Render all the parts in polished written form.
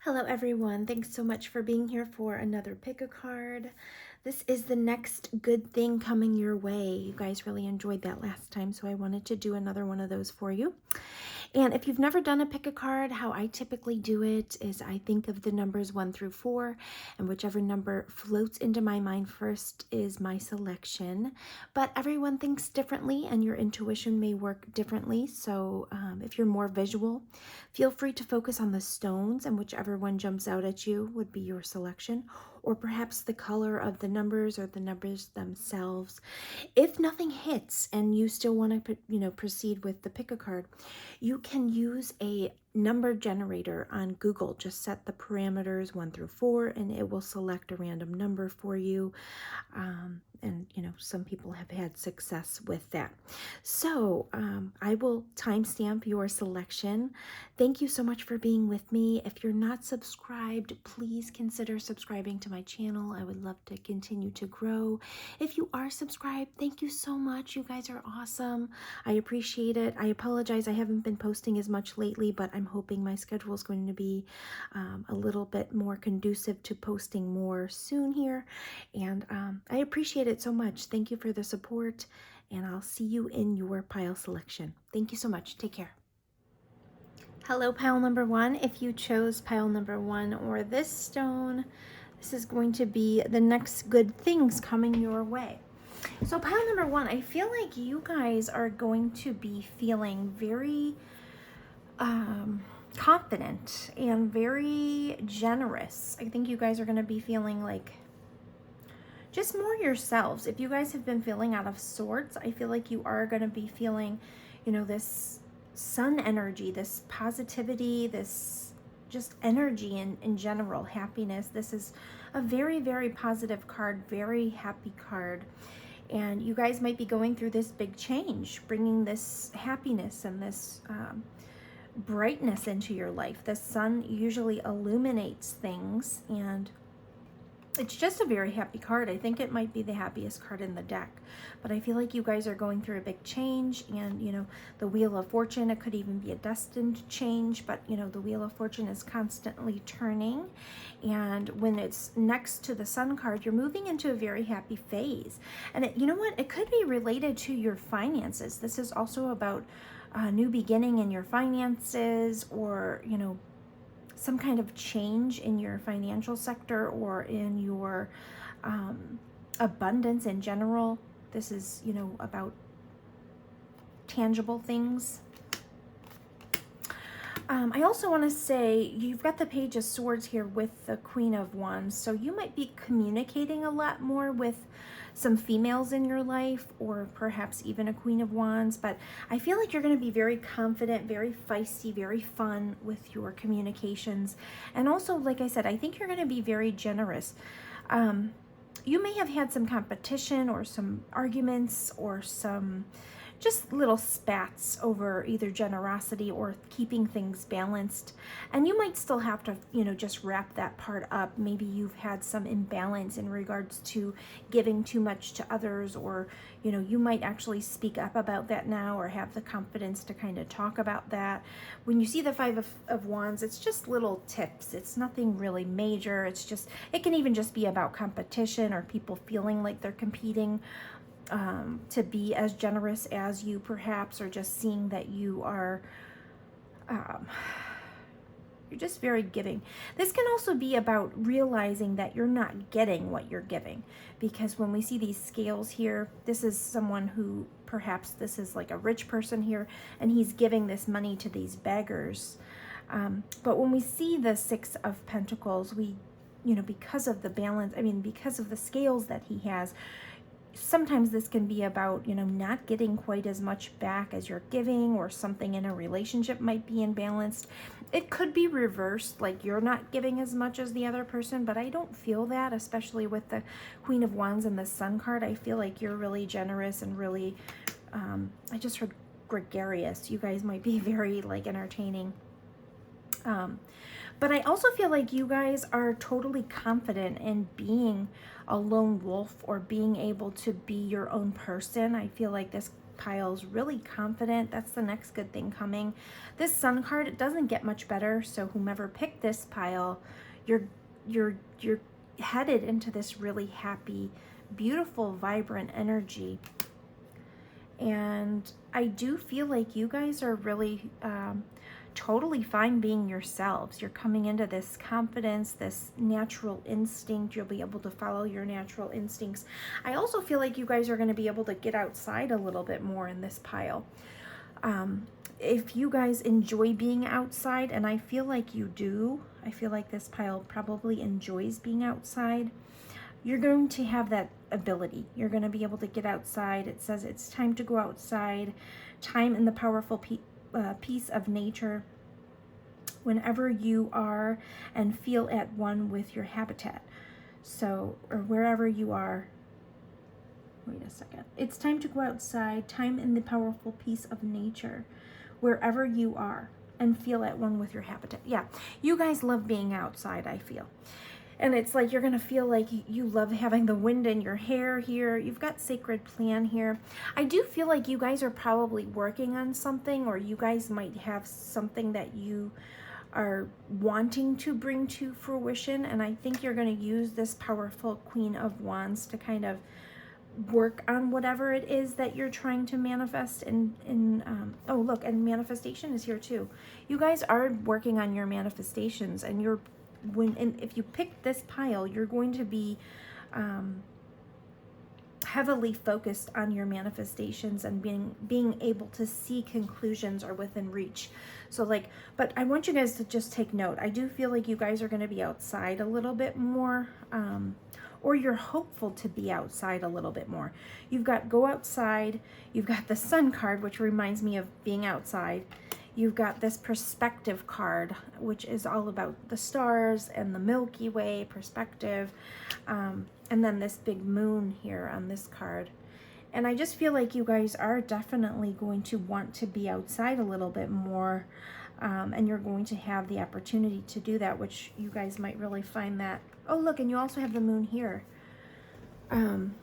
Hello everyone, thanks so much for being here for another pick a card. This is the next good thing coming your way. You guys really enjoyed that last time, so I wanted to do another one of those for you. And if you've never done a pick a card, how I typically do it is I think of the numbers 1 through 4, and whichever number floats into my mind first is my selection. But everyone thinks differently, and your intuition may work differently. So if you're more visual, feel free to focus on the stones, and whichever one jumps out at you would be your selection, or perhaps the color of the numbers or the numbers themselves. If nothing hits and you still want to, proceed with the pick a card, you can use a number generator on Google. Just set the parameters 1 through 4 and it will select a random number for you. And some people have had success with that. So I will timestamp your selection. Thank you so much for being with me. If you're not subscribed, please consider subscribing to my channel. I would love to continue to grow. If you are subscribed, thank you so much. You guys are awesome. I appreciate it. I apologize I haven't been posting as much lately, but I'm hoping my schedule is going to be a little bit more conducive to posting more soon here. And I appreciate it so much. Thank you for the support, and I'll see you in your pile selection. Thank you so much. Take care. Hello, pile number 1. If you chose pile number 1 or this stone, this is going to be the next good things coming your way. So pile number 1, I feel like you guys are going to be feeling very confident and very generous. I think you guys are going to be feeling like just more yourselves. If you guys have been feeling out of sorts, I feel like you are going to be feeling, this sun energy, this positivity, this just energy in general, happiness. This is a very, very positive card, very happy card. And you guys might be going through this big change, bringing this happiness and this brightness into your life. The sun usually illuminates things, and it's just a very happy card. I think it might be the happiest card in the deck. But I feel like you guys are going through a big change, and the Wheel of Fortune, it could even be a destined change, but the Wheel of Fortune is constantly turning. And when it's next to the Sun card, you're moving into a very happy phase. And it could be related to your finances. This is also about a new beginning in your finances, or some kind of change in your financial sector or in your abundance in general. This is, about tangible things. I also want to say you've got the Page of Swords here with the Queen of Wands. So you might be communicating a lot more with some females in your life, or perhaps even a Queen of Wands. But I feel like you're going to be very confident, very feisty, very fun with your communications. And also, like I said, I think you're going to be very generous. You may have had some competition or some arguments or some just little spats over either generosity or keeping things balanced. And you might still have to, just wrap that part up. Maybe you've had some imbalance in regards to giving too much to others, or, you might actually speak up about that now, or have the confidence to kind of talk about that. When you see the Five of Wands, it's just little tips. It's nothing really major. It can even just be about competition or people feeling like they're competing to be as generous as you, perhaps, or just seeing that you are you're just very giving. This can also be about realizing that you're not getting what you're giving, because when we see these scales here, this is someone who, perhaps this is like a rich person here, and he's giving this money to these beggars. But when we see the Six of Pentacles, we, because of the balance, because of the scales that he has, sometimes this can be about, not getting quite as much back as you're giving, or something in a relationship might be imbalanced. It could be reversed, like you're not giving as much as the other person, but I don't feel that, especially with the Queen of Wands and the Sun card. I feel like you're really generous and really, I just heard gregarious. You guys might be very entertaining. But I also feel like you guys are totally confident in being a lone wolf, or being able to be your own person. I feel like this pile's really confident. That's the next good thing coming. This Sun card, it doesn't get much better. So whomever picked this pile, you're headed into this really happy, beautiful, vibrant energy. And I do feel like you guys are really totally fine being yourselves. You're coming into this confidence, this natural instinct. You'll be able to follow your natural instincts. I also feel like you guys are going to be able to get outside a little bit more in this pile. If you guys enjoy being outside, and I feel like you do, I feel like this pile probably enjoys being outside, you're going to have that ability. You're going to be able to get outside. It says it's time to go outside, time in the powerful piece of nature, whenever you are and feel at one with your habitat. So, or wherever you are. Wait a second. It's time to go outside, time in the powerful piece of nature, wherever you are and feel at one with your habitat. Yeah, you guys love being outside, I feel. And it's like you're going to feel like you love having the wind in your hair here. You've got sacred plan here. I do feel like you guys are probably working on something, or you guys might have something that you are wanting to bring to fruition. And I think you're going to use this powerful Queen of Wands to kind of work on whatever it is that you're trying to manifest. Oh, look, and manifestation is here too. You guys are working on your manifestations, and you're if you pick this pile, you're going to be heavily focused on your manifestations and being able to see conclusions are within reach. So like, but I want you guys to just take note. I do feel like you guys are going to be outside a little bit more, or you're hopeful to be outside a little bit more. You've got go outside. You've got the Sun card, which reminds me of being outside. You've got this perspective card, which is all about the stars and the Milky Way perspective. And then this big moon here on this card. And I just feel like you guys are definitely going to want to be outside a little bit more. And you're going to have the opportunity to do that, which you guys might really find that. Oh, look, and you also have the moon here.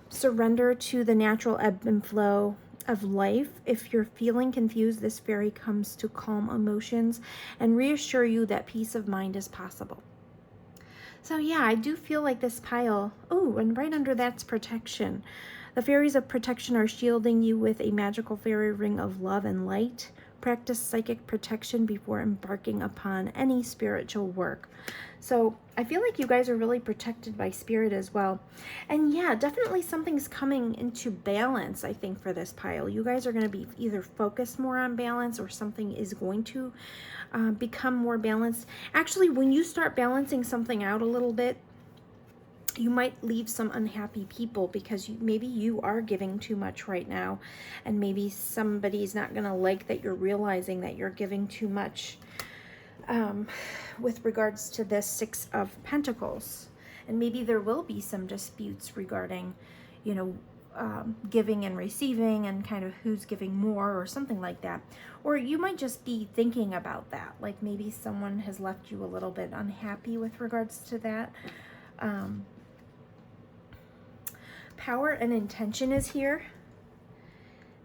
Surrender to the natural ebb and flow of life. If you're feeling confused, this fairy comes to calm emotions and reassure you that peace of mind is possible. So yeah, I do feel like this pile, oh, and right under that's protection. The fairies of protection are shielding you with a magical fairy ring of love and light. Practice psychic protection before embarking upon any spiritual work. So I feel like you guys are really protected by spirit as well. And yeah, definitely something's coming into balance, I think, for this pile. You guys are going to be either focused more on balance, or something is going to become more balanced. Actually, when you start balancing something out a little bit, you might leave some unhappy people because maybe you are giving too much right now, and maybe somebody's not going to like that you're realizing that you're giving too much with regards to this Six of Pentacles. And maybe there will be some disputes regarding, you know, giving and receiving, and kind of who's giving more or something like that. Or you might just be thinking about that, like maybe someone has left you a little bit unhappy with regards to that. Power and intention is here.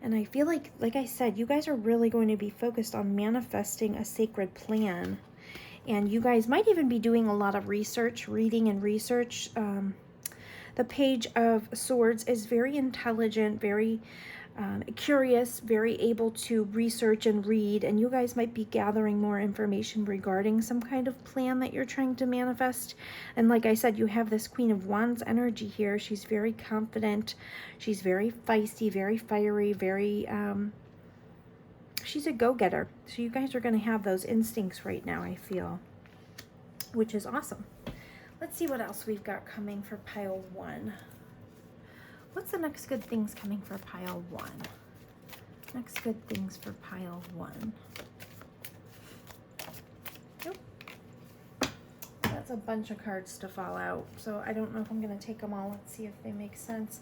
And I feel like I said, you guys are really going to be focused on manifesting a sacred plan. And you guys might even be doing a lot of research, reading and research. The Page of Swords is very intelligent, very curious, very able to research and read. And you guys might be gathering more information regarding some kind of plan that you're trying to manifest. And like I said, you have this Queen of Wands energy here. She's very confident. She's very feisty, very fiery, very... she's a go-getter. So you guys are going to have those instincts right now, I feel, which is awesome. Let's see what else we've got coming for pile 1. What's the next good things coming for pile 1? Next good things for pile 1. Nope. That's a bunch of cards to fall out, so I don't know if I'm going to take them all. Let's see if they make sense.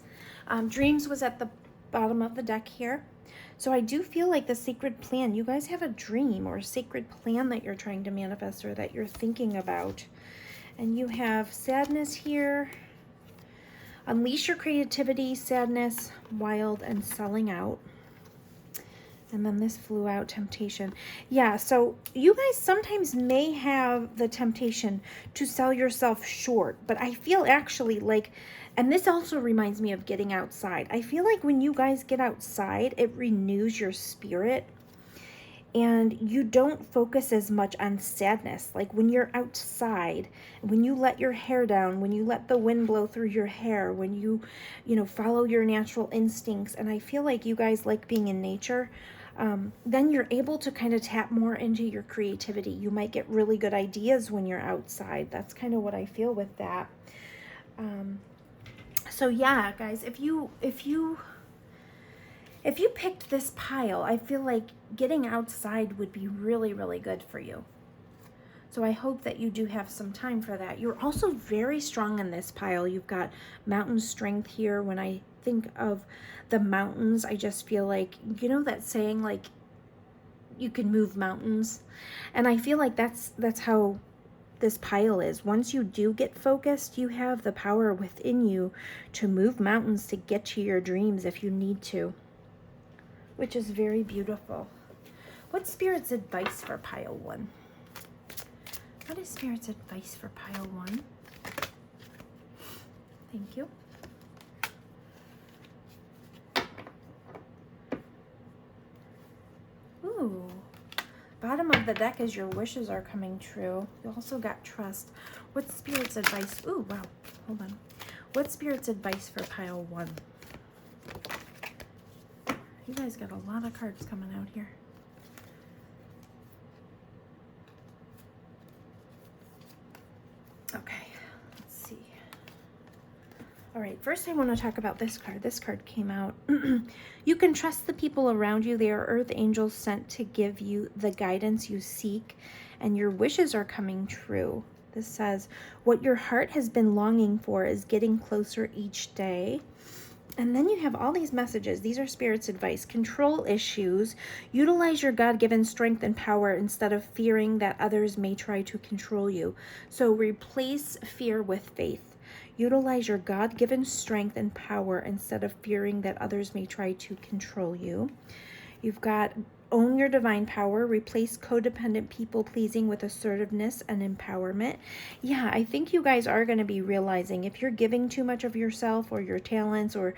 Dreams was at the bottom of the deck here. So I do feel like the sacred plan, you guys have a dream or a sacred plan that you're trying to manifest, or that you're thinking about. And you have sadness here. Unleash your creativity, sadness, wild, and selling out. And then this flew out, temptation. Yeah, so you guys sometimes may have the temptation to sell yourself short, but I feel actually like, and this also reminds me of getting outside. I feel like when you guys get outside, it renews your spirit and you don't focus as much on sadness. Like when you're outside, when you let your hair down, when you let the wind blow through your hair, when you follow your natural instincts, and I feel like you guys like being in nature, then you're able to kind of tap more into your creativity. You might get really good ideas when you're outside. That's kind of what I feel with that. So yeah, guys, if you picked this pile, I feel like getting outside would be really, really good for you. So I hope that you do have some time for that. You're also very strong in this pile. You've got mountain strength here. When I think of the mountains, I just feel like, you know that saying, like, you can move mountains? And I feel like that's how this pile is. Once you do get focused, you have the power within you to move mountains, to get to your dreams if you need to, which is very beautiful. What's Spirit's advice for pile 1? What is Spirit's advice for pile 1? Thank you. Ooh. Bottom of the deck is your wishes are coming true. You also got trust. What's Spirit's advice? Ooh, wow. Hold on. What's Spirit's advice for pile 1? You guys got a lot of cards coming out here. Okay, let's see. All right, first I want to talk about this card. This card came out. You can trust the people around you. They are earth angels sent to give you the guidance you seek, and your wishes are coming true. This says, what your heart has been longing for is getting closer each day. And then you have all these messages. These are Spirit's advice. Control issues. Utilize your God-given strength and power instead of fearing that others may try to control you. So replace fear with faith. Utilize your God-given strength and power instead of fearing that others may try to control you. You've got own your divine power, replace codependent people pleasing with assertiveness and empowerment. Yeah, I think you guys are going to be realizing if you're giving too much of yourself or your talents or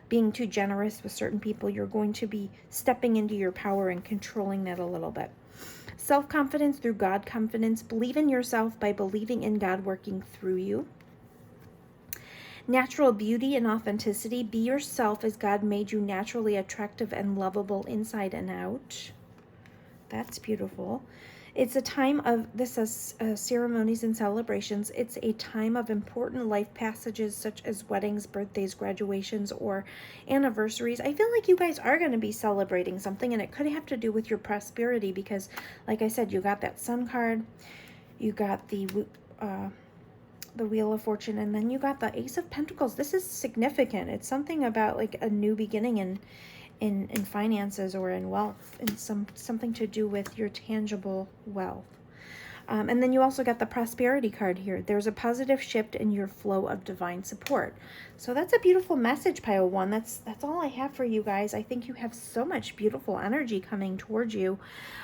being too generous with certain people, you're going to be stepping into your power and controlling that a little bit. Self-confidence through God confidence. Believe in yourself by believing in God working through you. Natural beauty and authenticity. Be yourself as God made you naturally attractive and lovable inside and out. That's beautiful. It's a time of, this says ceremonies and celebrations. It's a time of important life passages such as weddings, birthdays, graduations, or anniversaries. I feel like you guys are going to be celebrating something, and it could have to do with your prosperity because, like I said, you got that Sun card, you got the Wheel of Fortune, and then you got the Ace of Pentacles. This is significant. It's something about like a new beginning in finances or in wealth, and something to do with your tangible wealth. And then you also got the Prosperity card here. There's a positive shift in your flow of divine support. So that's a beautiful message, pile 1. That's all I have for you guys. I think you have so much beautiful energy coming towards you,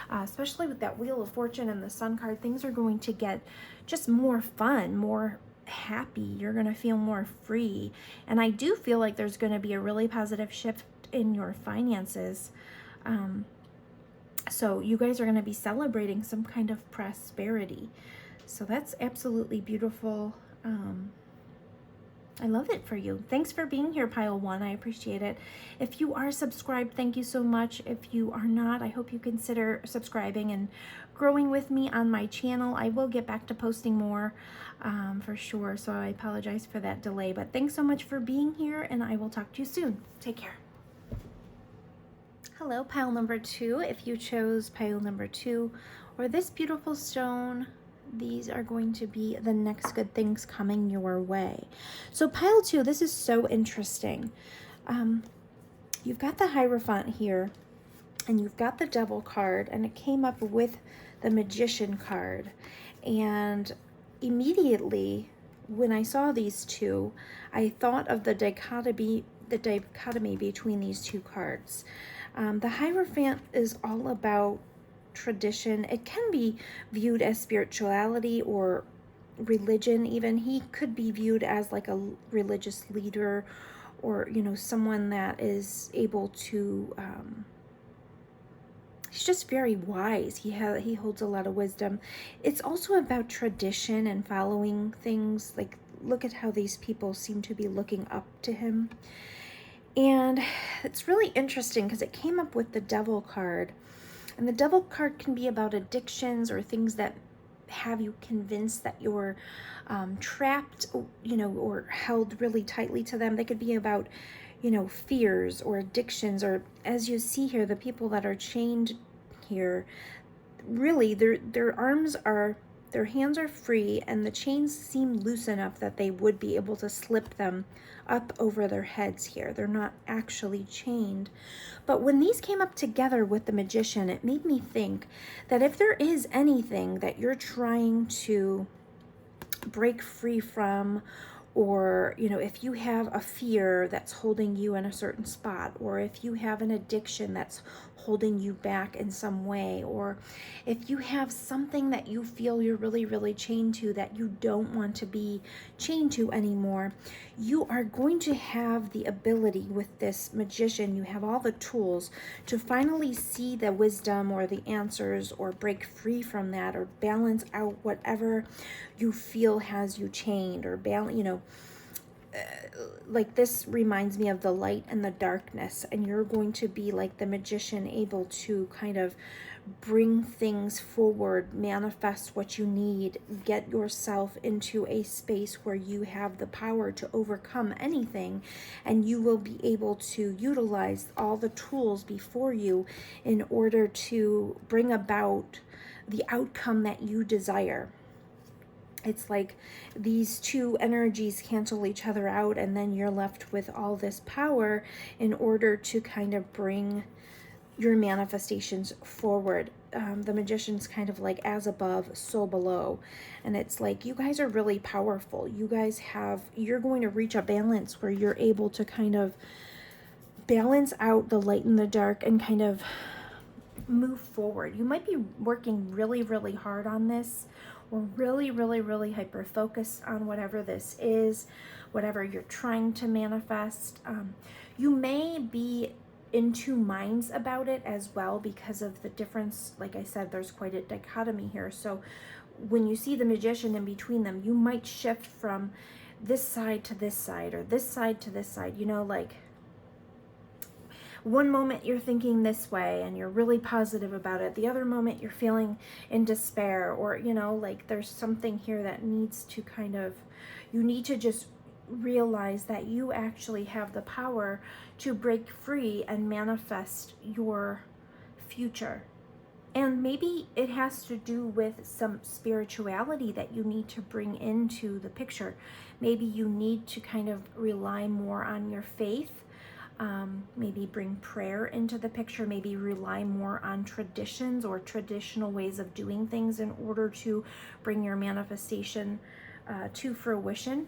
especially with that Wheel of Fortune and the Sun card. Things are going to get just more fun, more happy. You're going to feel more free. And I do feel like there's going to be a really positive shift in your finances. So you guys are going to be celebrating some kind of prosperity. So that's absolutely beautiful. I love it for you. Thanks for being here, pile 1. I appreciate it. If you are subscribed, thank you so much. If you are not, I hope you consider subscribing and growing with me on my channel. I will get back to posting more for sure. So I apologize for that delay. But thanks so much for being here, and I will talk to you soon. Take care. Hello, pile number 2. If you chose pile number 2 or this beautiful stone, these are going to be the next good things coming your way. So pile 2, this is so interesting. You've got the Hierophant here, and you've got the Devil card, and it came up with the Magician card. And immediately when I saw these two, I thought of the dichotomy between these two cards. The Hierophant is all about tradition. It can be viewed as spirituality or religion even. He could be viewed as like a religious leader, or someone that is able to he's just very wise. He holds a lot of wisdom. It's also about tradition and following things. Like, look at how these people seem to be looking up to him. And it's really interesting because it came up with the Devil card. And the Devil card can be about addictions or things that have you convinced that you're trapped, or held really tightly to them. They could be about, fears or addictions, or, as you see here, the people that are chained here, really their hands are free, and the chains seem loose enough that they would be able to slip them up over their heads here. They're not actually chained. But when these came up together with the Magician, it made me think that if there is anything that you're trying to break free from, or if you have a fear that's holding you in a certain spot, or if you have an addiction that's holding you back in some way, or if you have something that you feel you're really, really chained to that you don't want to be chained to anymore, you are going to have the ability with this Magician. You have all the tools to finally see the wisdom or the answers, or break free from that, or balance out whatever you feel has you chained, or balance, like, this reminds me of the light and the darkness, and you're going to be like the Magician, able to kind of bring things forward, manifest what you need, get yourself into a space where you have the power to overcome anything, and you will be able to utilize all the tools before you in order to bring about the outcome that you desire. It's like these two energies cancel each other out, and then you're left with all this power in order to kind of bring your manifestations forward. The Magician's kind of like as above, so below. And it's like, you guys are really powerful. You're going to reach a balance where you're able to kind of balance out the light and the dark and kind of move forward. You might be working really, really hard on this, or really, really, really hyper focused on whatever this is, whatever you're trying to manifest. You may be in two minds about it as well, because of the difference. Like I said, there's quite a dichotomy here. So when you see the Magician in between them, you might shift from this side to this side, or this side to this side, like, one moment you're thinking this way and you're really positive about it. The other moment you're feeling in despair, or, like, there's something here that needs to you need to just realize that you actually have the power to break free and manifest your future. And maybe it has to do with some spirituality that you need to bring into the picture. Maybe you need to kind of rely more on your faith. Maybe bring prayer into the picture, maybe rely more on traditions or traditional ways of doing things in order to bring your manifestation to fruition.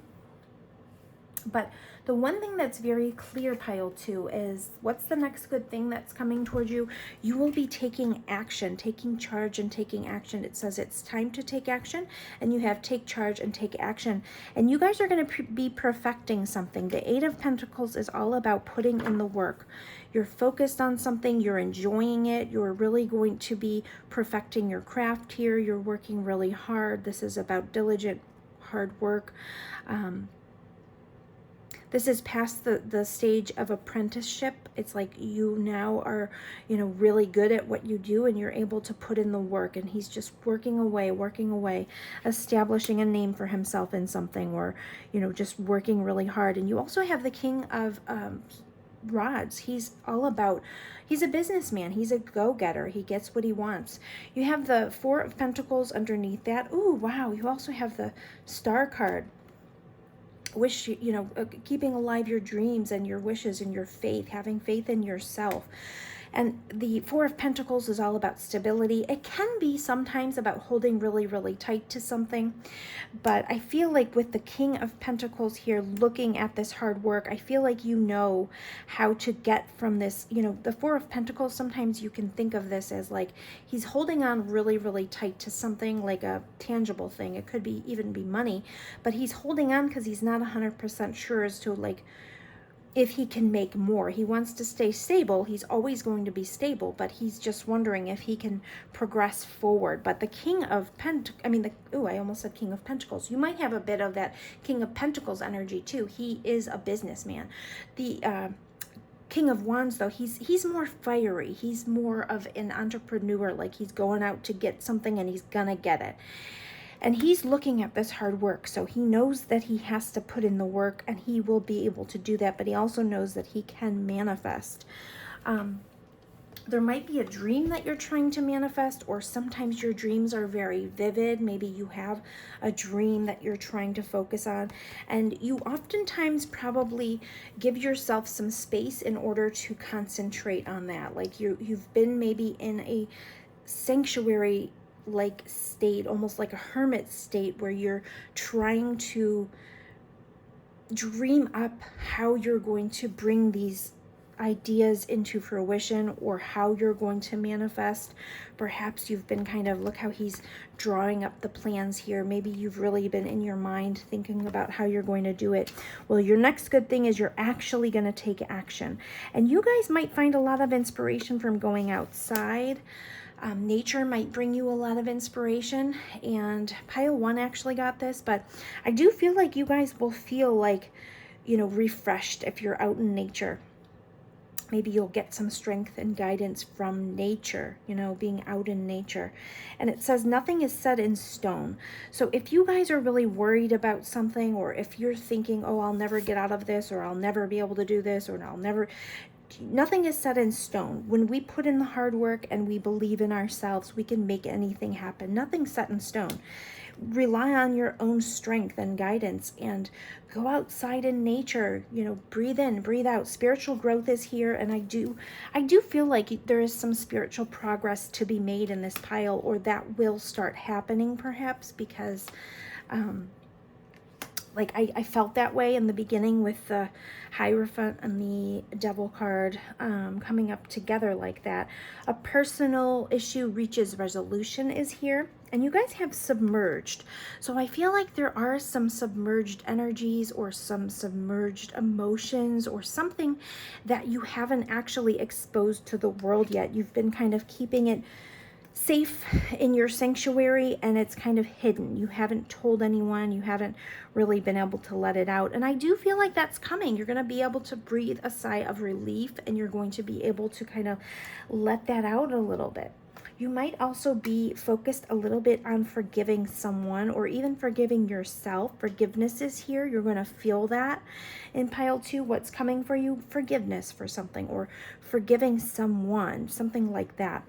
But the one thing that's very clear, pile 2, is what's the next good thing that's coming towards you? You will be taking action, taking charge and taking action. It says it's time to take action, and you have take charge and take action. And you guys are going to be perfecting something. The 8 of Pentacles is all about putting in the work. You're focused on something, you're enjoying it, you're really going to be perfecting your craft here. You're working really hard. This is about diligent, hard work. This is past the stage of apprenticeship. It's like you now are, really good at what you do, and you're able to put in the work, and he's just working away, establishing a name for himself in something, or, just working really hard. And you also have the King of Rods. He's a businessman. He's a go-getter. He gets what he wants. You have the 4 of Pentacles underneath that. Ooh, wow. You also have the Star card. Keeping alive your dreams and your wishes and your faith, having faith in yourself. And the Four of Pentacles is all about stability. It can be sometimes about holding really, really tight to something. But I feel like with the King of Pentacles here, looking at this hard work, I feel like you know how to get from this. You know, the Four of Pentacles, sometimes you can think of this as like he's holding on really, really tight to something, like a tangible thing. It could be even be money. But he's holding on because he's not 100% sure as to like if he can make more. He wants to stay stable. He's always going to be stable, but he's just wondering if he can progress forward. But the King of I almost said King of Pentacles. You might have a bit of that King of Pentacles energy too. He is a businessman. The King of Wands, though, he's more fiery. He's more of an entrepreneur, like he's going out to get something and he's gonna get it. And he's looking at this hard work, so he knows that he has to put in the work, and he will be able to do that, but he also knows that he can manifest. There might be a dream that you're trying to manifest, or sometimes your dreams are very vivid. Maybe you have a dream that you're trying to focus on, and you oftentimes probably give yourself some space in order to concentrate on that. Like you've been maybe in a sanctuary like state, almost like a hermit state, where you're trying to dream up how you're going to bring these ideas into fruition, or how you're going to manifest. Perhaps you've been kind of, look how he's drawing up the plans here. Maybe you've really been in your mind thinking about how you're going to do it. Well, your next good thing is you're actually going to take action, and you guys might find a lot of inspiration from going outside. Nature might bring you a lot of inspiration, and pile 1 actually got this, but I do feel like you guys will feel like, you know, refreshed if you're out in nature. Maybe you'll get some strength and guidance from nature, you know, being out in nature. And it says nothing is set in stone. So if you guys are really worried about something, or if you're thinking, oh, I'll never get out of this, or I'll never be able to do this, or nothing is set in stone. When we put in the hard work and we believe in ourselves, we can make anything happen. Nothing's set in stone. Rely on your own strength and guidance, and go outside in nature. You know, breathe in, breathe out. Spiritual growth is here, and I do feel like there is some spiritual progress to be made in this pile, or that will start happening perhaps, because like I felt that way in the beginning with the Hierophant and the Devil card coming up together like that. A personal issue reaches resolution is here, and you guys have submerged. So I feel like there are some submerged energies, or some submerged emotions, or something that you haven't actually exposed to the world yet. You've been kind of keeping it safe in your sanctuary, and it's kind of hidden. You haven't told anyone. You haven't really been able to let it out. And I do feel like that's coming. You're going to be able to breathe a sigh of relief, and you're going to be able to kind of let that out a little bit. You might also be focused a little bit on forgiving someone, or even forgiving yourself. Forgiveness is here. You're going to feel that in pile 2. What's coming for you? Forgiveness for something, or forgiving someone, something like that.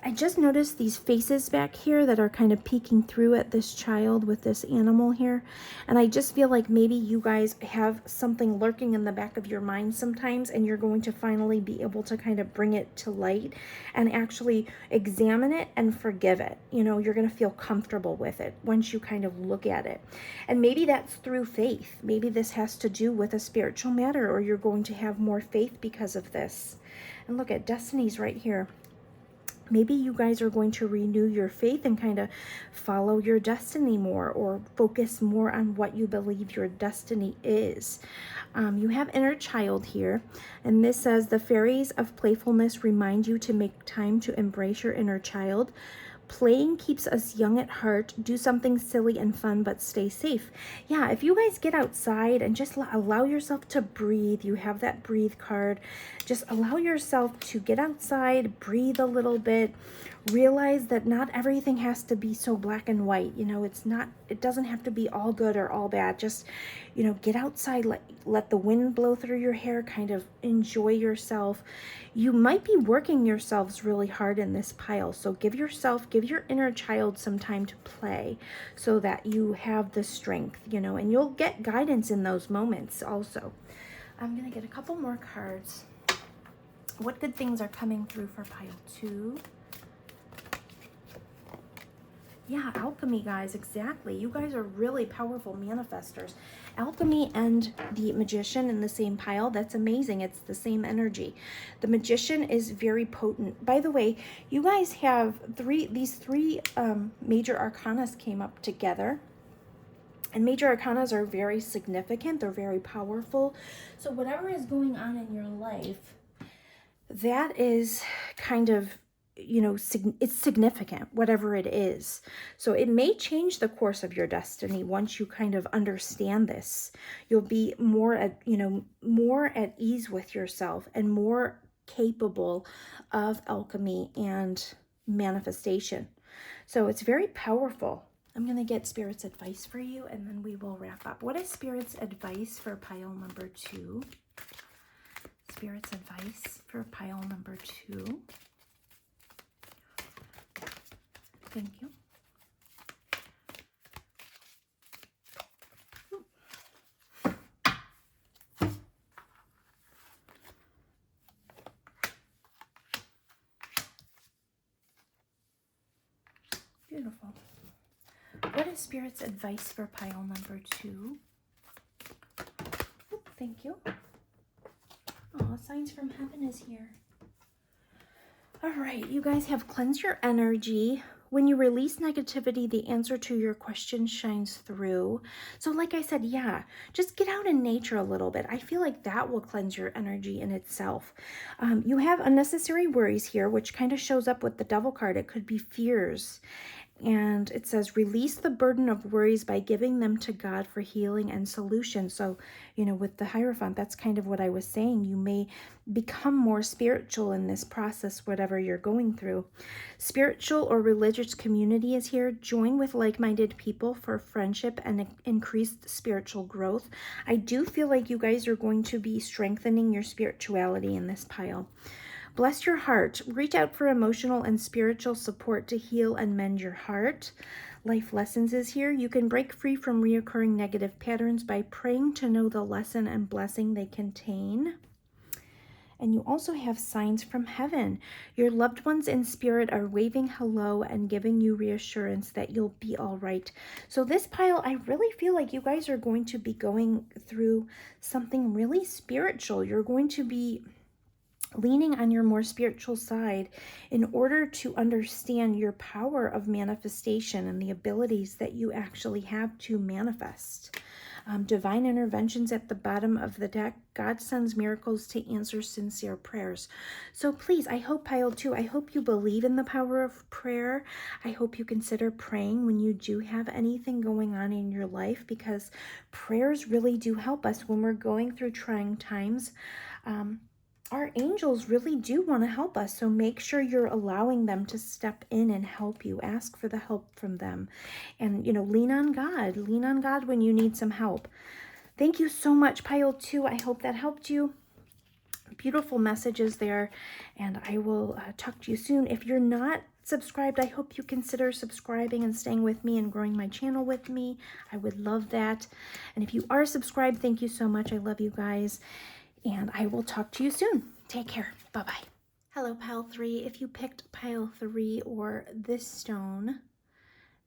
I just noticed these faces back here that are kind of peeking through at this child with this animal here. And I just feel like maybe you guys have something lurking in the back of your mind sometimes, and you're going to finally be able to kind of bring it to light and actually examine it and forgive it. You know, you're going to feel comfortable with it once you kind of look at it. And maybe that's through faith. Maybe this has to do with a spiritual matter, or you're going to have more faith because of this. And look at Destiny's right here. Maybe you guys are going to renew your faith and kind of follow your destiny more, or focus more on what you believe your destiny is. You have inner child here, and this says the fairies of playfulness remind you to make time to embrace your inner child. Playing keeps us young at heart. Do something silly and fun, but stay safe. Yeah, if you guys get outside and just allow yourself to breathe, you have that breathe card. Just allow yourself to get outside, breathe a little bit, realize that not everything has to be so black and white. You know, it doesn't have to be all good or all bad. Just, you know, get outside, let the wind blow through your hair, kind of enjoy yourself. You might be working yourselves really hard in this pile, so give your inner child some time to play, so that you have the strength, you know, and you'll get guidance in those moments also. I'm gonna get a couple more cards. What good things are coming through for pile 2? Yeah, alchemy, guys, exactly. You guys are really powerful manifestors. Alchemy and the magician in the same pile, that's amazing. It's the same energy. The magician is very potent. By the way, you guys have these three major arcanas came up together. And major arcanas are very significant. They're very powerful. So whatever is going on in your life, that is kind of, you know, it's significant, whatever it is. So it may change the course of your destiny once you kind of understand this. You'll be more at, you know, more at ease with yourself and more capable of alchemy and manifestation. So it's very powerful. I'm going to get Spirit's advice for you, and then we will wrap up. What is Spirit's advice for pile number 2? Spirit's advice for pile number 2. Thank you. Beautiful. What is Spirit's advice for pile number 2? Thank you. Oh, Signs from Heaven is here. All right, you guys have cleansed your energy. When you release negativity, the answer to your question shines through. So like I said, yeah, just get out in nature a little bit. I feel like that will cleanse your energy in itself. You have unnecessary worries here, which kind of shows up with the Devil card. It could be fears. And it says, release the burden of worries by giving them to God for healing and solution. So, you know, with the Hierophant, that's kind of what I was saying. You may become more spiritual in this process, whatever you're going through. Spiritual or religious community is here. Join with like-minded people for friendship and increased spiritual growth. I do feel like you guys are going to be strengthening your spirituality in this pile. Bless your heart. Reach out for emotional and spiritual support to heal and mend your heart. Life lessons is here. You can break free from reoccurring negative patterns by praying to know the lesson and blessing they contain. And you also have signs from heaven. Your loved ones in spirit are waving hello and giving you reassurance that you'll be all right. So this pile, I really feel like you guys are going to be going through something really spiritual. You're going to be leaning on your more spiritual side in order to understand your power of manifestation and the abilities that you actually have to manifest. Divine interventions at the bottom of the deck. God sends miracles to answer sincere prayers. So please, I hope pile 2, I hope you believe in the power of prayer. I hope you consider praying when you do have anything going on in your life, because prayers really do help us when we're going through trying times. Our angels really do want to help us, so make sure you're allowing them to step in and help you. Ask for the help from them. And, you know, lean on God. Lean on God when you need some help. Thank you so much, pile 2. I hope that helped you. Beautiful messages there, and I will talk to you soon. If you're not subscribed, I hope you consider subscribing and staying with me and growing my channel with me. I would love that. And if you are subscribed, thank you so much. I love you guys. And I will talk to you soon. Take care. Bye-bye. Hello, pile 3. If you picked pile 3 or this stone,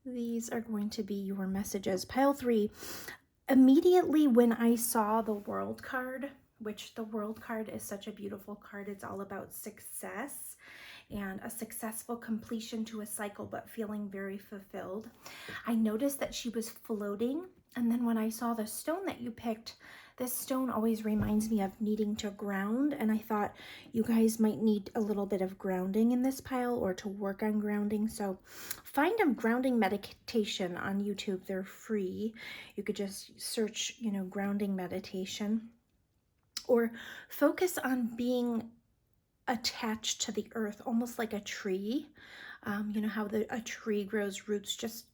these are going to be your messages. Pile 3, immediately when I saw the World card, which the World card is such a beautiful card. It's all about success and a successful completion to a cycle, but feeling very fulfilled. I noticed that she was floating. And then when I saw the stone that you picked, this stone always reminds me of needing to ground, and I thought you guys might need a little bit of grounding in this pile or to work on grounding. So find a grounding meditation on YouTube. They're free. You could just search, you know, grounding meditation, or focus on being attached to the earth, almost like a tree. You know how a tree grows roots. Just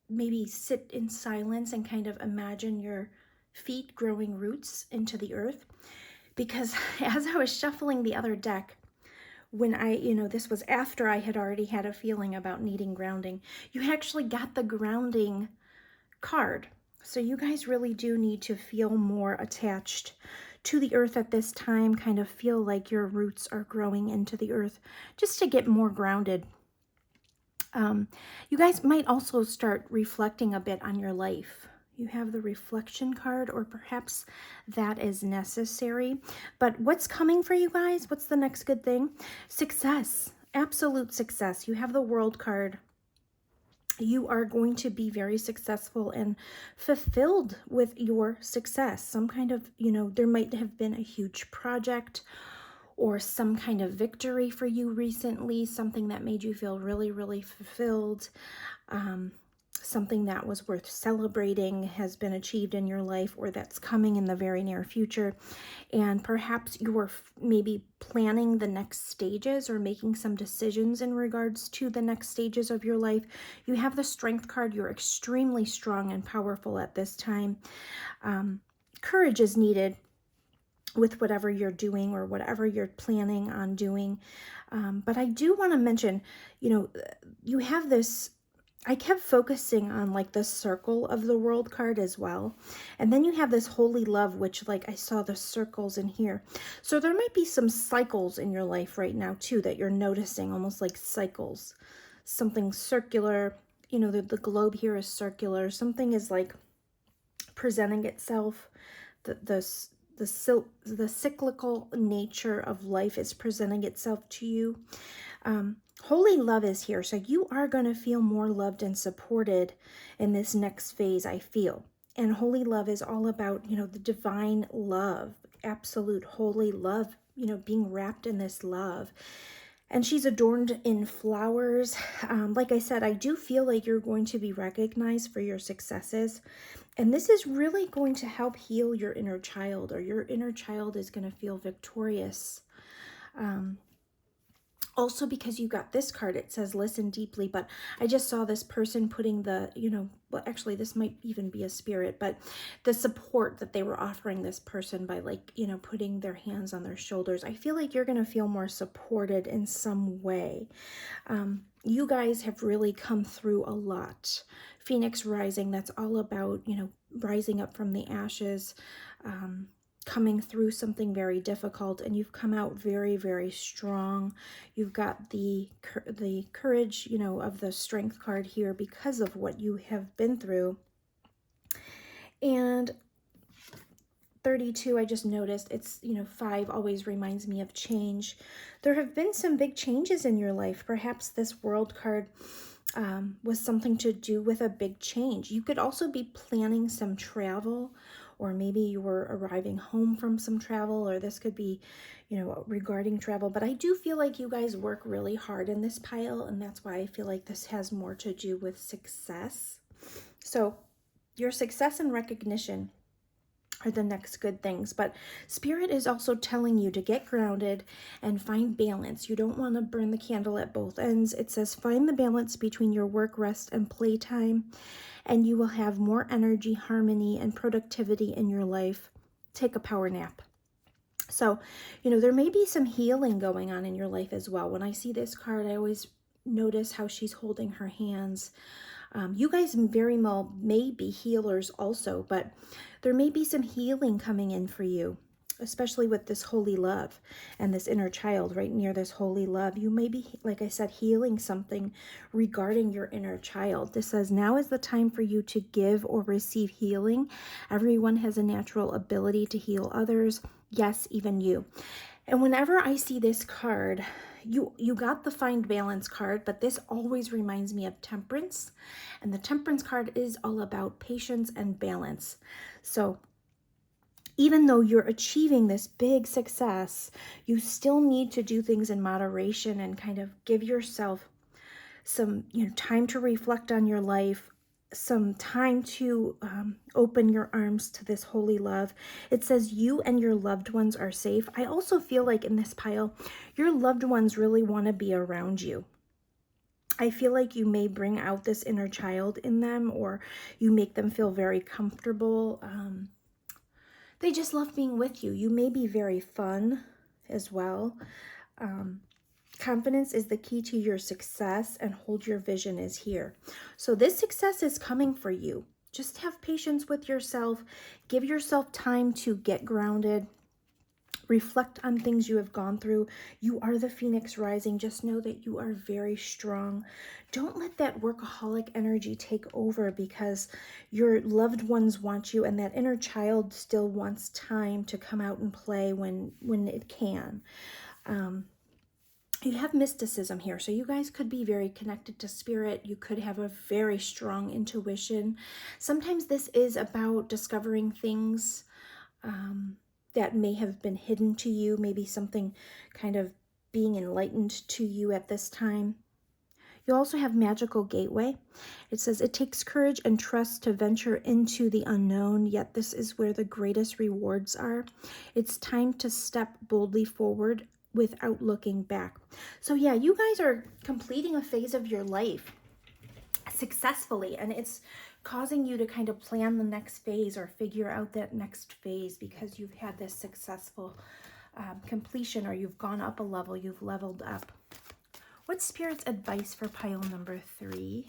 maybe sit in silence and kind of imagine your feet growing roots into the earth. Because as I was shuffling the other deck, when this was after I had already had a feeling about needing grounding, you actually got the grounding card. So you guys really do need to feel more attached to the earth at this time, kind of feel like your roots are growing into the earth just to get more grounded. You guys might also start reflecting a bit on your life. You have the reflection card, or perhaps that is necessary. But what's coming for you guys? What's the next good thing? Success, absolute success. You have the World card. You are going to be very successful and fulfilled with your success. Some kind of, there might have been a huge project or some kind of victory for you recently, something that made you feel really, really fulfilled. Something that was worth celebrating has been achieved in your life, or that's coming in the very near future. And perhaps you're maybe planning the next stages or making some decisions in regards to the next stages of your life. You have the Strength card. You're extremely strong and powerful at this time. Courage is needed with whatever you're doing or whatever you're planning on doing. But I do want to mention, you have this, I kept focusing on like the circle of the World card as well. And then you have this holy love, which like I saw the circles in here. So there might be some cycles in your life right now too that you're noticing, almost like cycles. Something circular, the globe here is circular. Something is like presenting itself. The cyclical nature of life is presenting itself to you. Holy love is here. So you are going to feel more loved and supported in this next phase, I feel. And holy love is all about, the divine love, absolute holy love, being wrapped in this love. And she's adorned in flowers. Like I said, I do feel like you're going to be recognized for your successes. And this is really going to help heal your inner child, or your inner child is going to feel victorious. Also, because you got this card, it says listen deeply, but I just saw this person putting the, well, actually this might even be a spirit, but the support that they were offering this person by like, putting their hands on their shoulders. I feel like you're going to feel more supported in some way. You guys have really come through a lot. Phoenix rising, that's all about, rising up from the ashes, coming through something very difficult, and you've come out very, very strong. You've got the courage, of the Strength card here because of what you have been through. And 32, I just noticed it's, 5 always reminds me of change. There have been some big changes in your life. Perhaps this World card was something to do with a big change. You could also be planning some travel, or maybe you were arriving home from some travel, or this could be, regarding travel. But I do feel like you guys work really hard in this pile, and that's why I feel like this has more to do with success. So your success and recognition are the next good things. But Spirit is also telling you to get grounded and find balance. You don't want to burn the candle at both ends. It says find the balance between your work, rest, and playtime, and you will have more energy, harmony, and productivity in your life. Take a power nap. So, there may be some healing going on in your life as well. When I see this card, I always notice how she's holding her hands. You guys very well may be healers also, but there may be some healing coming in for you, especially with this holy love and this inner child right near this holy love. You may be, like I said, healing something regarding your inner child. This says, now is the time for you to give or receive healing. Everyone has a natural ability to heal others. Yes, even you. And whenever I see this card, you got the Find Balance card, but this always reminds me of Temperance. And the Temperance card is all about patience and balance. So even though you're achieving this big success, you still need to do things in moderation and kind of give yourself some, time to reflect on your life, some time to open your arms to this holy love. It says you and your loved ones are safe. I also feel like in this pile, your loved ones really want to be around you. I feel like you may bring out this inner child in them, or you make them feel very comfortable. They just love being with you. You may be very fun as well. Confidence is the key to your success, and hold your vision is here. So this success is coming for you. Just have patience with yourself. Give yourself time to get grounded. Reflect on things you have gone through. You are the phoenix rising. Just know that you are very strong. Don't let that workaholic energy take over, because your loved ones want you, and that inner child still wants time to come out and play when it can. You have mysticism here, so you guys could be very connected to spirit. You could have a very strong intuition. Sometimes this is about discovering things that may have been hidden to you, maybe something kind of being enlightened to you at this time. You also have magical gateway. It says it takes courage and trust to venture into the unknown, yet this is where the greatest rewards are. It's time to step boldly forward without looking back. So yeah, you guys are completing a phase of your life successfully, and it's causing you to kind of plan the next phase or figure out that next phase, because you've had this successful completion, or you've gone up a level, you've leveled up. What's Spirit's advice for pile number 3?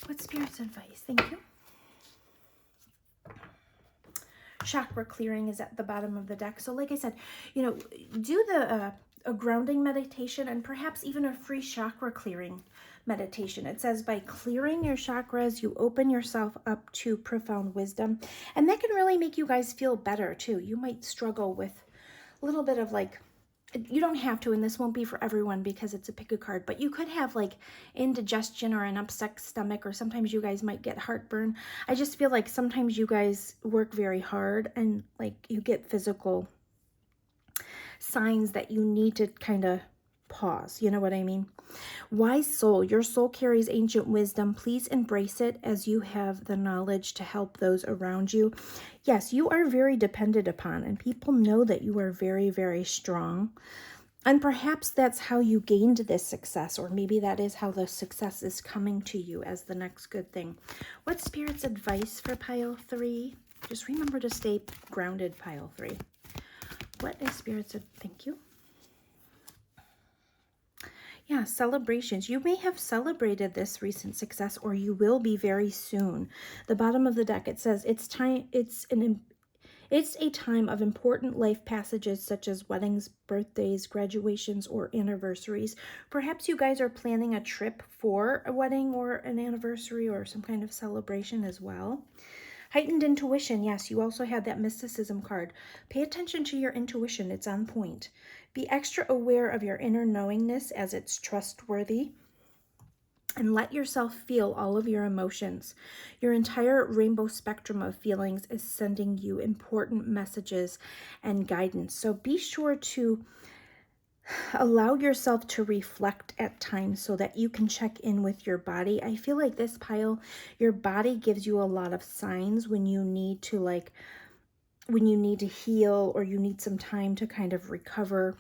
What's Spirit's advice? Thank you. Chakra clearing is at the bottom of the deck. So like I said, you know, do a grounding meditation, and perhaps even a free chakra clearing meditation. It says by clearing your chakras, you open yourself up to profound wisdom. And that can really make you guys feel better too. You might struggle with a little bit of like, you don't have to, and this won't be for everyone because it's a pick a card, but you could have like indigestion or an upset stomach, or sometimes you guys might get heartburn. I just feel like sometimes you guys work very hard and like you get physical signs that you need to kind of pause. You know what I mean? Wise soul, your soul carries ancient wisdom. Please embrace it, as you have the knowledge to help those around you. Yes, you are very depended upon, and people know that you are very, very strong. And perhaps that's how you gained this success, or maybe that is how the success is coming to you as the next good thing. What's Spirit's advice for pile 3? Just remember to stay grounded, pile 3. What is Spirit's advice? Thank you. Yeah, celebrations. You may have celebrated this recent success, or you will be very soon. The bottom of the deck, it says it's a time of important life passages, such as weddings, birthdays, graduations, or anniversaries. Perhaps you guys are planning a trip for a wedding or an anniversary or some kind of celebration as well. Heightened intuition. Yes, you also have that mysticism card. Pay attention to your intuition. It's on point. Be extra aware of your inner knowingness, as it's trustworthy. And let yourself feel all of your emotions. Your entire rainbow spectrum of feelings is sending you important messages and guidance. So be sure to allow yourself to reflect at times so that you can check in with your body. I feel like this pile, your body gives you a lot of signs when you need to heal, or you need some time to kind of recover.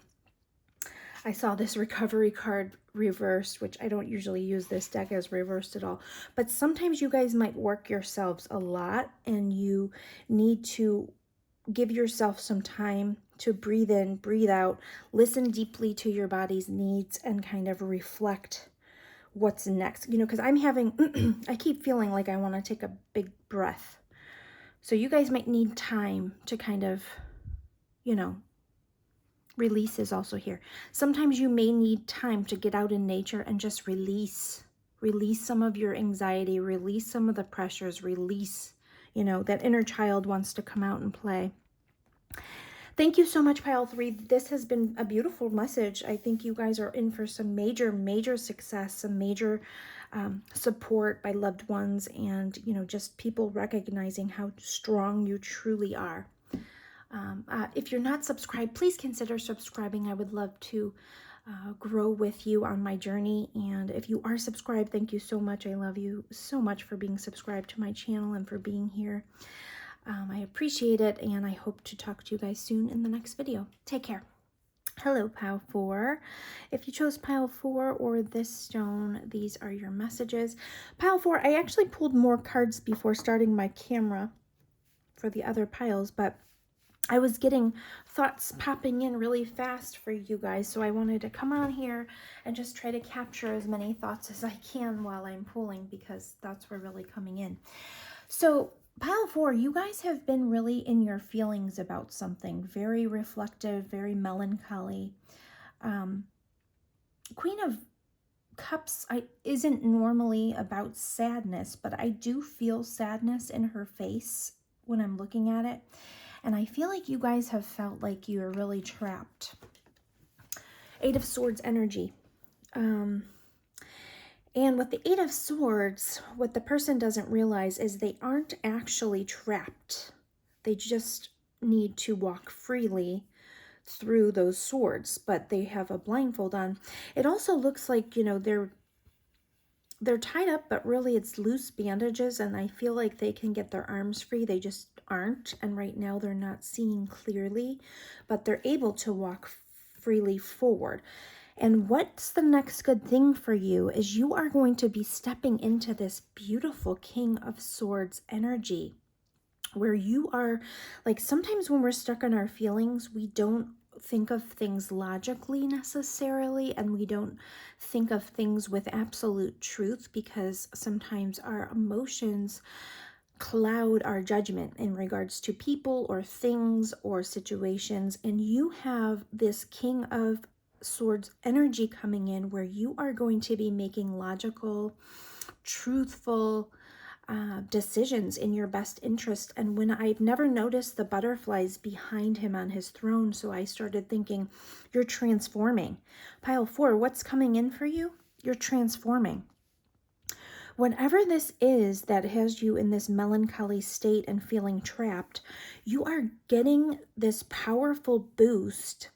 I saw this recovery card reversed, which I don't usually use this deck as reversed at all. But sometimes you guys might work yourselves a lot, and you need to give yourself some time to breathe in, breathe out, listen deeply to your body's needs, and kind of reflect what's next. You know, because I'm having, I keep feeling like I want to take a big breath. So you guys might need time to kind of, you know, release is also here. Sometimes you may need time to get out in nature and just release some of your anxiety, release some of the pressures, release, you know, that inner child wants to come out and play. Thank you so much, pile 3. This has been a beautiful message. I think you guys are in for some major success, some major support by loved ones, and, you know, just people recognizing how strong you truly are. If you're not subscribed, please consider subscribing. I would love to grow with you on my journey. And if you are subscribed, thank you so much. I love you so much for being subscribed to my channel and for being here. I appreciate it, and I hope to talk to you guys soon in the next video. Take care. Hello, pile 4. If you chose pile 4 or this stone, these are your messages. Pile 4, I actually pulled more cards before starting my camera for the other piles, but I was getting thoughts popping in really fast for you guys, so I wanted to come on here and just try to capture as many thoughts as I can while I'm pulling, because thoughts were really coming in. So Pile 4, you guys have been really in your feelings about something. Very reflective, very melancholy. Queen of Cups isn't normally about sadness, but I do feel sadness in her face when I'm looking at it. And I feel like you guys have felt like you're really trapped. Eight of Swords energy. And with the Eight of Swords, what the person doesn't realize is they aren't actually trapped. They just need to walk freely through those swords, but they have a blindfold on. It also looks like, you know, they're tied up, but really it's loose bandages, and I feel like they can get their arms free. They just aren't, and right now they're not seeing clearly, but they're able to walk freely forward. And what's the next good thing for you is you are going to be stepping into this beautiful King of Swords energy, where you are, like, sometimes when we're stuck in our feelings, we don't think of things logically necessarily, and we don't think of things with absolute truth, because sometimes our emotions cloud our judgment in regards to people or things or situations. And you have this King of Swords energy coming in, where you are going to be making logical, truthful decisions in your best interest. And when I've never noticed the butterflies behind him on his throne, so I started thinking, you're transforming. Pile 4, what's coming in for you? You're transforming. Whatever this is that has you in this melancholy state and feeling trapped, you are getting this powerful boost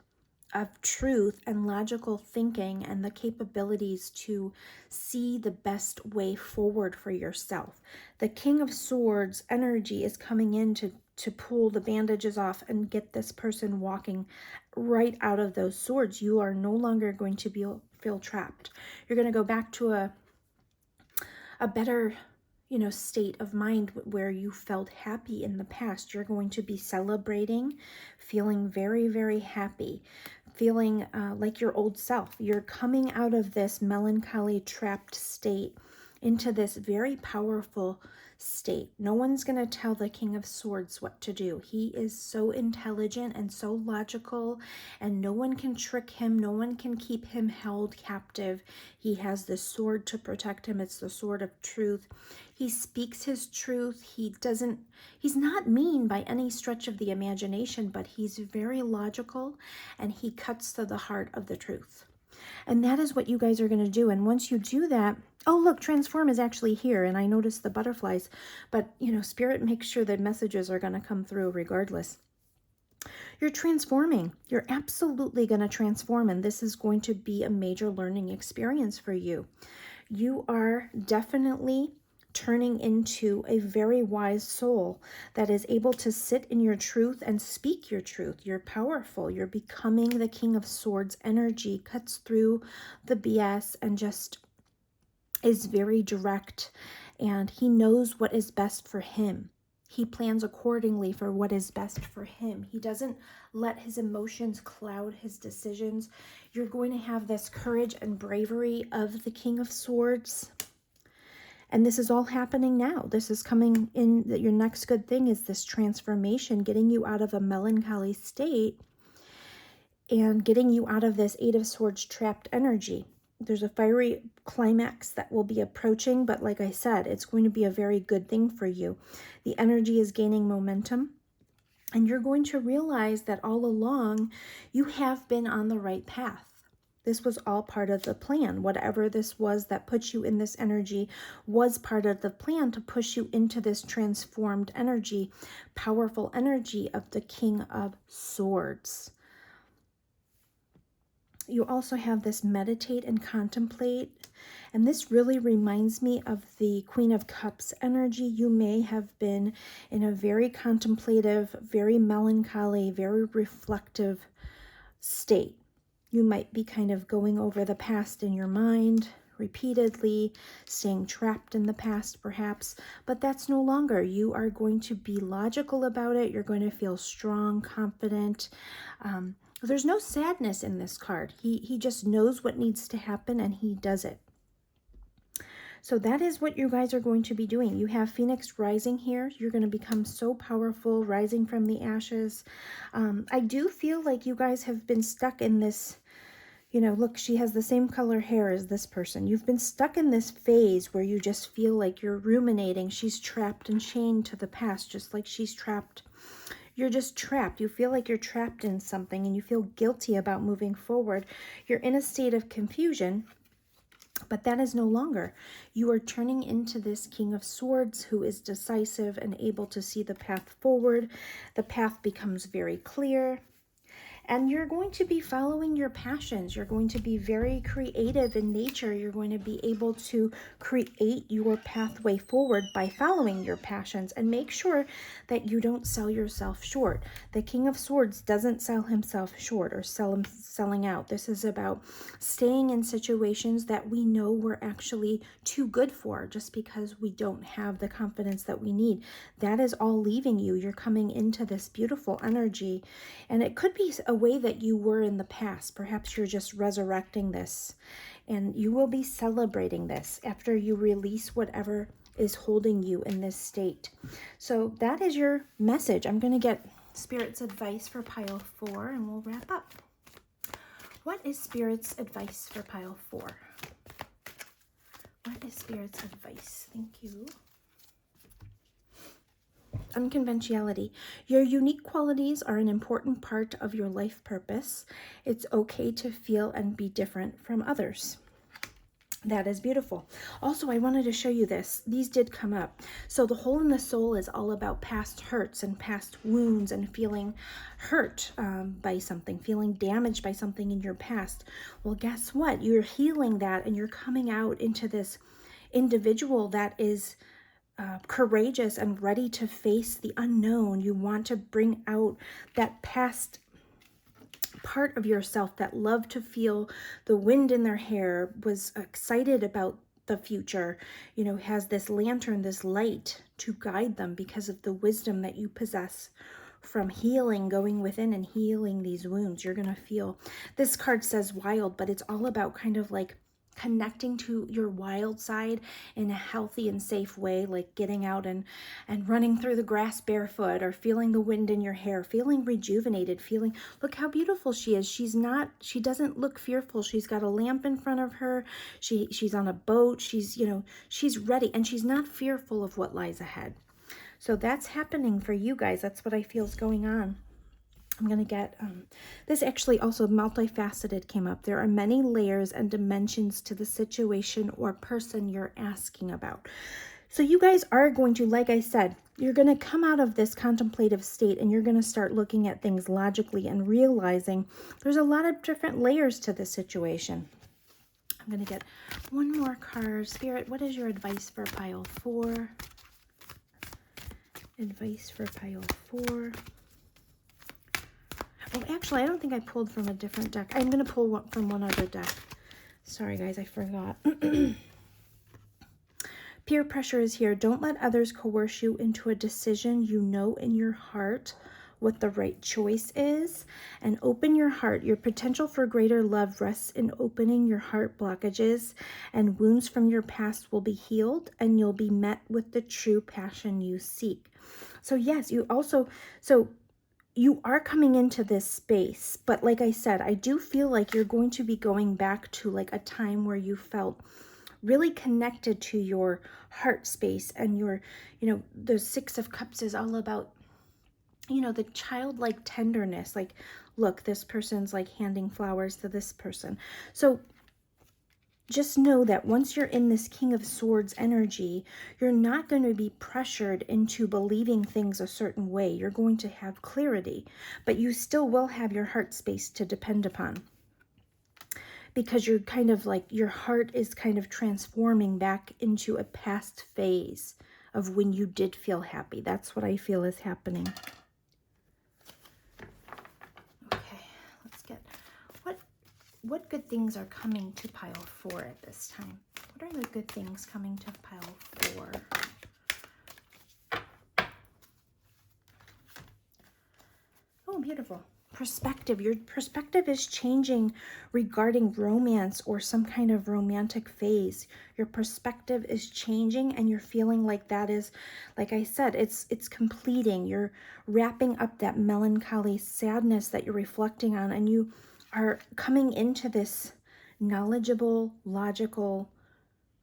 of truth and logical thinking and the capabilities to see the best way forward for yourself. The King of Swords energy is coming in to pull the bandages off and get this person walking right out of those swords. You are no longer going to feel trapped. You're going to go back to a better, you know, state of mind where you felt happy in the past. You're going to be celebrating, feeling very, very happy, feeling like your old self. You're coming out of this melancholy, trapped state into this very powerful state. No one's going to tell the King of Swords what to do. He is so intelligent and so logical, and no one can trick him. No one can keep him held captive. He has the sword to protect him. It's the sword of truth. He speaks his truth. He's not mean by any stretch of the imagination, but he's very logical, and he cuts to the heart of the truth. And that is what you guys are going to do. And once you do that, oh, look, transform is actually here. And I noticed the butterflies, but, you know, Spirit makes sure that messages are going to come through regardless. You're transforming. You're absolutely going to transform. And this is going to be a major learning experience for you. You are definitely turning into a very wise soul that is able to sit in your truth and speak your truth. You're powerful. You're becoming the King of Swords energy, cuts through the BS and just is very direct, and he knows what is best for him. He plans accordingly for what is best for him. He doesn't let his emotions cloud his decisions. You're going to have this courage and bravery of the King of Swords. And this is all happening now. This is coming in. That your next good thing is this transformation, getting you out of a melancholy state and getting you out of this Eight of Swords trapped energy. There's a fiery climax that will be approaching, but like I said, it's going to be a very good thing for you. The energy is gaining momentum, and you're going to realize that all along you have been on the right path. This was all part of the plan. Whatever this was that put you in this energy was part of the plan to push you into this transformed energy, powerful energy of the King of Swords. You also have this meditate and contemplate. And this really reminds me of the Queen of Cups energy. You may have been in a very contemplative, very melancholy, very reflective state. You might be kind of going over the past in your mind repeatedly, staying trapped in the past perhaps, but that's no longer. You are going to be logical about it. You're going to feel strong, confident. There's no sadness in this card. He just knows what needs to happen and he does it. So that is what you guys are going to be doing. You have Phoenix rising here. You're going to become so powerful, rising from the ashes. I do feel like you guys have been stuck in this, you know, look, she has the same color hair as this person. You've been stuck in this phase where you just feel like you're ruminating. She's trapped and chained to the past, just like she's trapped. You're just trapped. You feel like you're trapped in something and you feel guilty about moving forward. You're in a state of confusion, but that is no longer. You are turning into this King of Swords who is decisive and able to see the path forward. The path becomes very clear. And you're going to be following your passions. You're going to be very creative in nature. You're going to be able to create your pathway forward by following your passions, and make sure that you don't sell yourself short. The King of Swords doesn't sell himself short or selling out. This is about staying in situations that we know we're actually too good for, just because we don't have the confidence that we need. That is all leaving you. You're coming into this beautiful energy, and it could be a way that you were in the past. Perhaps you're just resurrecting this, and you will be celebrating this after you release whatever is holding you in this state. So that is your message. I'm going to get Spirit's advice for pile 4 and we'll wrap up. What is Spirit's advice for pile 4? What is Spirit's advice? Thank you. Unconventionality. Your unique qualities are an important part of your life purpose. It's okay to feel and be different from others. That is beautiful. Also, I wanted to show you this. These did come up. So the hole in the soul is all about past hurts and past wounds and feeling hurt by something, feeling damaged by something in your past. Well, guess what? You're healing that, and you're coming out into this individual that is courageous and ready to face the unknown. You want to bring out that past part of yourself that loved to feel the wind in their hair, was excited about the future, you know, has this lantern, this light to guide them because of the wisdom that you possess from healing, going within and healing these wounds. You're going to feel, this card says wild, but it's all about kind of like connecting to your wild side in a healthy and safe way, like getting out and running through the grass barefoot, or feeling the wind in your hair, feeling rejuvenated, feeling, look how beautiful she is. She doesn't look fearful. She's got a lamp in front of her. She's on a boat. She's, you know, she's ready, and she's not fearful of what lies ahead. So that's happening for you guys. That's what I feel is going on. I'm going to get, this actually also multifaceted came up. There are many layers and dimensions to the situation or person you're asking about. So you guys are going to, like I said, you're going to come out of this contemplative state, and you're going to start looking at things logically and realizing there's a lot of different layers to this situation. I'm going to get one more card. Spirit, what is your advice for pile 4? Advice for pile 4. Oh, actually, I don't think I pulled from a different deck. I'm going to pull from one other deck. Sorry, guys, I forgot. Peer pressure is here. Don't let others coerce you into a decision. You know in your heart what the right choice is, and open your heart. Your potential for greater love rests in opening your heart. Blockages and wounds from your past will be healed, and you'll be met with the true passion you seek. So yes, you also, you are coming into this space, but like I said, I do feel like you're going to be going back to like a time where you felt really connected to your heart space, and your, you know, the 6 of Cups is all about, you know, the childlike tenderness. Like, look, this person's like handing flowers to this person. So just know that once you're in this King of Swords energy, you're not going to be pressured into believing things a certain way. You're going to have clarity, but you still will have your heart space to depend upon, because you're kind of like, your heart is kind of transforming back into a past phase of when you did feel happy. That's what I feel is happening. Okay, let's get, what good things are coming to pile 4 at this time? What are the good things coming to pile 4? Oh, beautiful. perspective. Your perspective is changing regarding romance or some kind of romantic phase. Your perspective is changing, and you're feeling like that is, like I said, it's completing. You're wrapping up that melancholy sadness that you're reflecting on, and you are coming into this knowledgeable, logical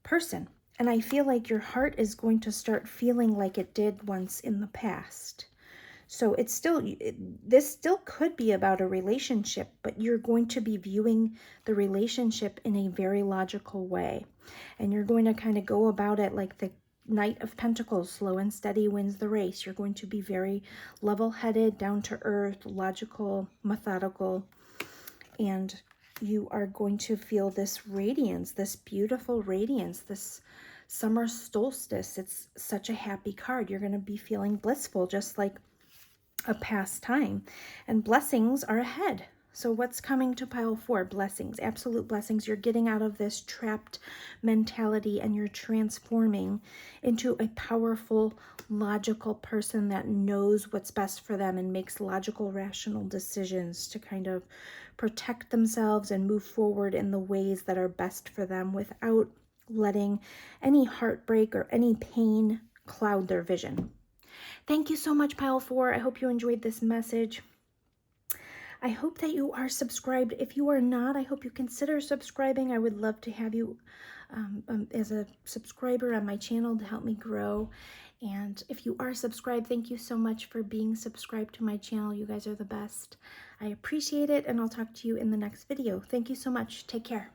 person. And I feel like your heart is going to start feeling like it did once in the past. So it's still, this still could be about a relationship, but you're going to be viewing the relationship in a very logical way. And you're going to kind of go about it like the Knight of Pentacles, slow and steady wins the race. You're going to be very level-headed, down to earth, logical, methodical, and you are going to feel this radiance, this beautiful radiance, this summer solstice. It's such a happy card. You're going to be feeling blissful, just like a past time, and blessings are ahead. So what's coming to pile 4? Blessings, absolute blessings. You're getting out of this trapped mentality, and you're transforming into a powerful, logical person that knows what's best for them and makes logical, rational decisions to kind of protect themselves and move forward in the ways that are best for them without letting any heartbreak or any pain cloud their vision. Thank you so much, Pile 4. I hope you enjoyed this message. I hope that you are subscribed. If you are not, I hope you consider subscribing. I would love to have you as a subscriber on my channel to help me grow. And if you are subscribed, thank you so much for being subscribed to my channel. You guys are the best. I appreciate it, and I'll talk to you in the next video. Thank you so much. Take care.